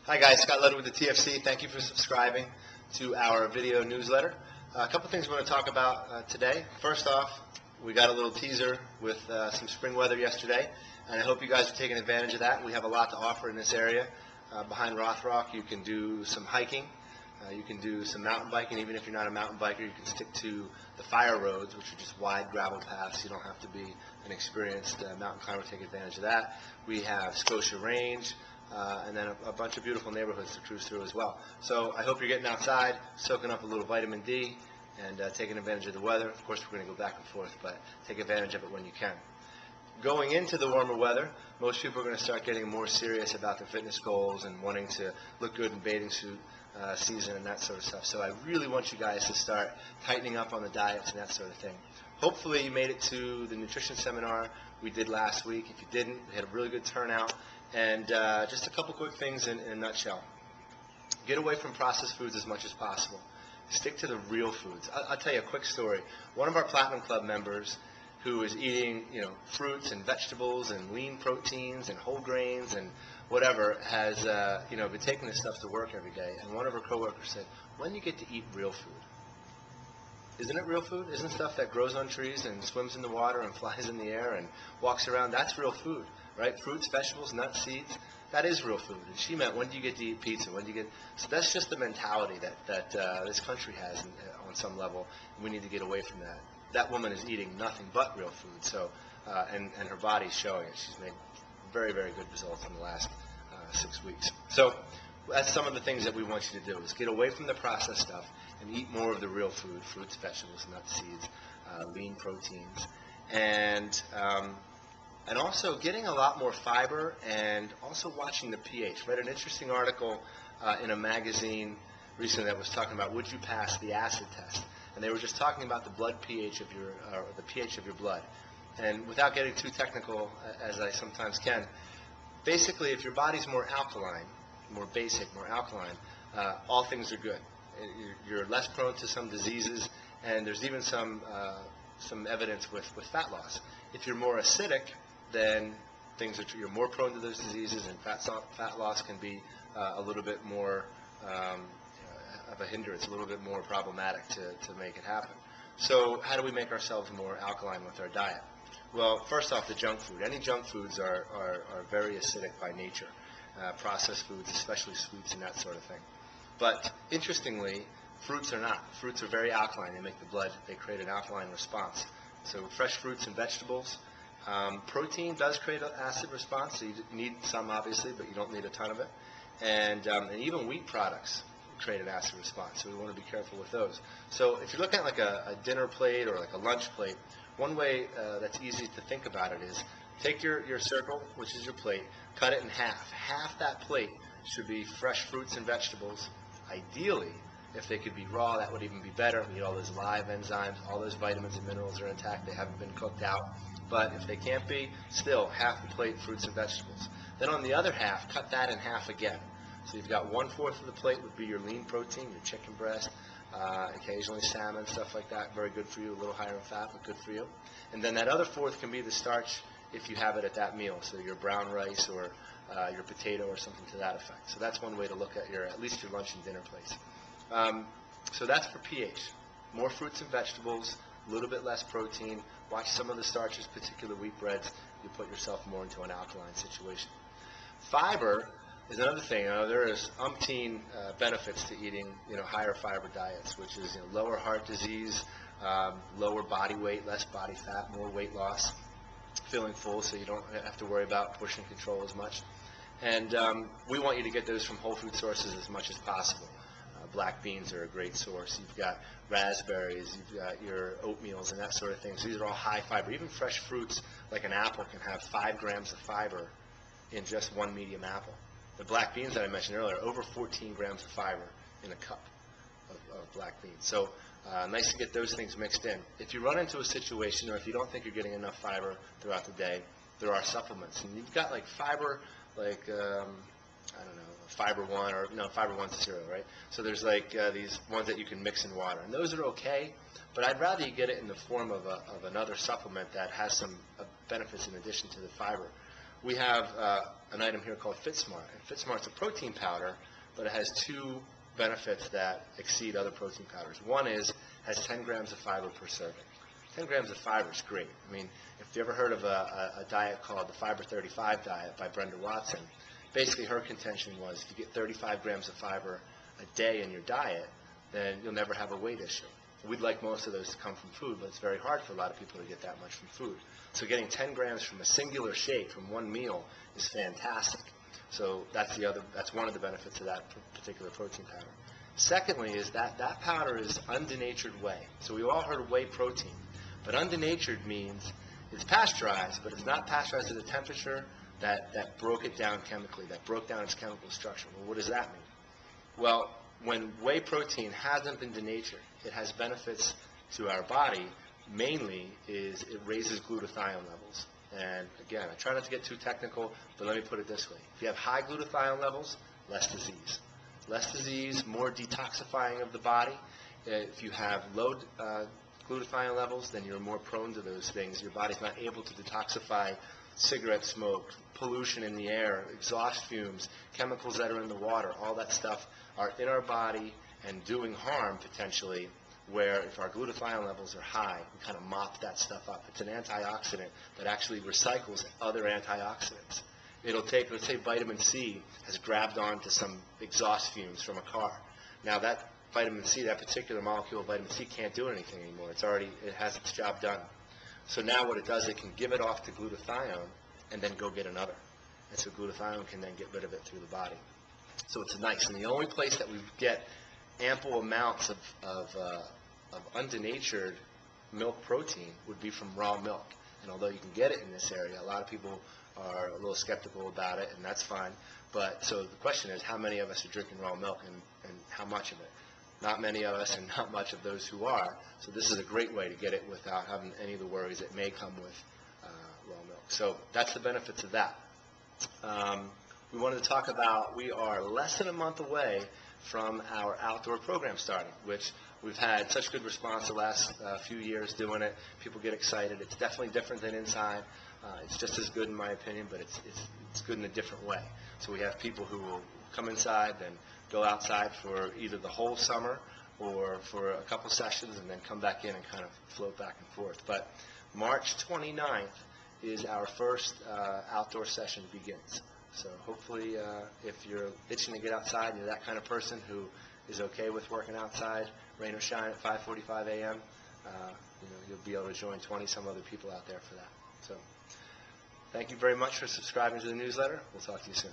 Hi guys, Scott Ludwig with the TFC. Thank you for subscribing to our video newsletter. A couple things we're going to talk about today. First off, we got a little teaser with some spring weather yesterday, and I hope you guys are taking advantage of that. We have a lot to offer in this area. Behind Rothrock, you can do some hiking, you can do some mountain biking. Even if you're not a mountain biker, you can stick to the fire roads, which are just wide gravel paths. You don't have to be an experienced mountain climber to take advantage of that. We have Scotia Range, and then a bunch of beautiful neighborhoods to cruise through as well. So I hope you're getting outside, soaking up a little vitamin D, and taking advantage of the weather. Of course, we're going to go back and forth, but take advantage of it when you can. Going into the warmer weather, most people are going to start getting more serious about their fitness goals and wanting to look good in bathing suit season and that sort of stuff. So I really want you guys to start tightening up on the diets and that sort of thing. Hopefully you made it to the nutrition seminar we did last week. If you didn't, we had a really good turnout. And just a couple quick things in a nutshell. Get away from processed foods as much as possible. Stick to the real foods. I'll tell you a quick story. One of our Platinum Club members who is eating, fruits and vegetables and lean proteins and whole grains and whatever has, been taking this stuff to work every day. And one of her coworkers said, "When do you get to eat real food?" Isn't it real food? Isn't stuff that grows on trees and swims in the water and flies in the air and walks around, that's real food, right? Fruits, vegetables, nuts, seeds, that is real food. And she meant, when do you get to eat pizza? When do you get? So that's just the mentality that this country has on some level, and we need to get away from that. That woman is eating nothing but real food, so and her body's showing it. She's made very, very good results in the last 6 weeks. So that's some of the things that we want you to do, is get away from the processed stuff and eat more of the real food, fruits, vegetables, nuts, seeds, lean proteins, and also getting a lot more fiber, and also watching the pH. Read an interesting article in a magazine recently that was talking about, would you pass the acid test? And they were just talking about the blood pH of the pH of your blood. And without getting too technical, as I sometimes can, basically if your body's more alkaline, more basic, more alkaline, all things are good. You're less prone to some diseases, and there's even some evidence with fat loss. If you're more acidic, then you're more prone to those diseases, and fat loss can be a little bit more of a hindrance, a little bit more problematic to make it happen. So how do we make ourselves more alkaline with our diet? Well, first off, the junk food. Any junk foods are very acidic by nature. Processed foods, especially sweets and that sort of thing. But interestingly, fruits are not. Fruits are very alkaline. They make the blood, they create an alkaline response. So fresh fruits and vegetables. Protein does create an acid response, so you need some obviously, but you don't need a ton of it. And even wheat products create an acid response, so we want to be careful with those. So if you're looking at like a dinner plate or like a lunch plate, one way that's easy to think about it is take your circle, which is your plate, cut it in half. Half that plate should be fresh fruits and vegetables. Ideally, if they could be raw, that would even be better. We need all those live enzymes, all those vitamins and minerals are intact. They haven't been cooked out. But if they can't be, still half the plate fruits and vegetables. Then on the other half, cut that in half again. So you've got 1/4 of the plate would be your lean protein, your chicken breast, occasionally salmon, stuff like that. Very good for you, a little higher in fat, but good for you. And then that other 1/4 can be the starch if you have it at that meal. So your brown rice or your potato or something to that effect. So that's one way to look at at least your lunch and dinner plates. So that's for pH. More fruits and vegetables, a little bit less protein. Watch some of the starches, particular wheat breads. You put yourself more into an alkaline situation. Fiber is another thing. There is umpteen benefits to eating higher fiber diets, which is lower heart disease, lower body weight, less body fat, more weight loss, feeling full so you don't have to worry about portion control as much. And we want you to get those from whole food sources as much as possible. Black beans are a great source. You've got raspberries, you've got your oatmeals and that sort of thing. So these are all high fiber. Even fresh fruits like an apple can have 5 grams of fiber in just one medium apple. The black beans that I mentioned earlier, over 14 grams of fiber in a cup of black beans. So nice to get those things mixed in. If you run into a situation, or if you don't think you're getting enough fiber throughout the day, there are supplements. And you've got like fiber, like I don't know, Fiber One, or no, Fiber One's a cereal, right? So there's like these ones that you can mix in water, and those are okay. But I'd rather you get it in the form of another supplement that has some benefits in addition to the fiber. we have an item here called FitSmart. And FitSmart's a protein powder, but it has two benefits that exceed other protein powders. One is, has 10 grams of fiber per serving. 10 grams of fiber is great. I mean, if you ever heard of a diet called the Fiber 35 diet by Brenda Watson, basically her contention was if you get 35 grams of fiber a day in your diet, then you'll never have a weight issue. We'd like most of those to come from food, but it's very hard for a lot of people to get that much from food. So getting 10 grams from a singular shake from one meal is fantastic. So that's one of the benefits of that particular protein powder. Secondly is that powder is undenatured whey. So we all heard of whey protein, but undenatured means it's pasteurized, but it's not pasteurized at a temperature that broke it down chemically, that broke down its chemical structure. Well, what does that mean? Well, when whey protein hasn't been denatured, it has benefits to our body. Mainly is it raises glutathione levels. And again, I try not to get too technical, but let me put it this way. If you have high glutathione levels, less disease. Less disease, more detoxifying of the body. If you have low glutathione levels, then you're more prone to those things. Your body's not able to detoxify cigarette smoke, pollution in the air, exhaust fumes, chemicals that are in the water. All that stuff are in our body and doing harm potentially, where if our glutathione levels are high, we kind of mop that stuff up. It's an antioxidant that actually recycles other antioxidants. It'll take, let's say vitamin C has grabbed onto some exhaust fumes from a car. Now that vitamin C, that particular molecule of vitamin C can't do anything anymore. It has its job done. So now what it does, it can give it off to glutathione and then go get another. And so glutathione can then get rid of it through the body. So it's nice. And the only place that we get ample amounts of undenatured milk protein would be from raw milk. And although you can get it in this area, a lot of people are a little skeptical about it, and that's fine. But so the question is, how many of us are drinking raw milk, and how much of it? Not many of us, and not much of those who are. So this is a great way to get it without having any of the worries that may come with raw milk. So that's the benefits of that. We wanted to talk about, we are less than a month away from our outdoor program starting, which we've had such good response the last few years doing it. People get excited. It's definitely different than inside. It's just as good in my opinion, but it's good in a different way. So we have people who will come inside and go outside for either the whole summer or for a couple sessions and then come back in and kind of float back and forth. But March 29th is our first outdoor session begins. So hopefully if you're itching to get outside and you're that kind of person who is okay with working outside, rain or shine at 5:45 a.m., you'll be able to join 20-some other people out there for that. So thank you very much for subscribing to the newsletter. We'll talk to you soon.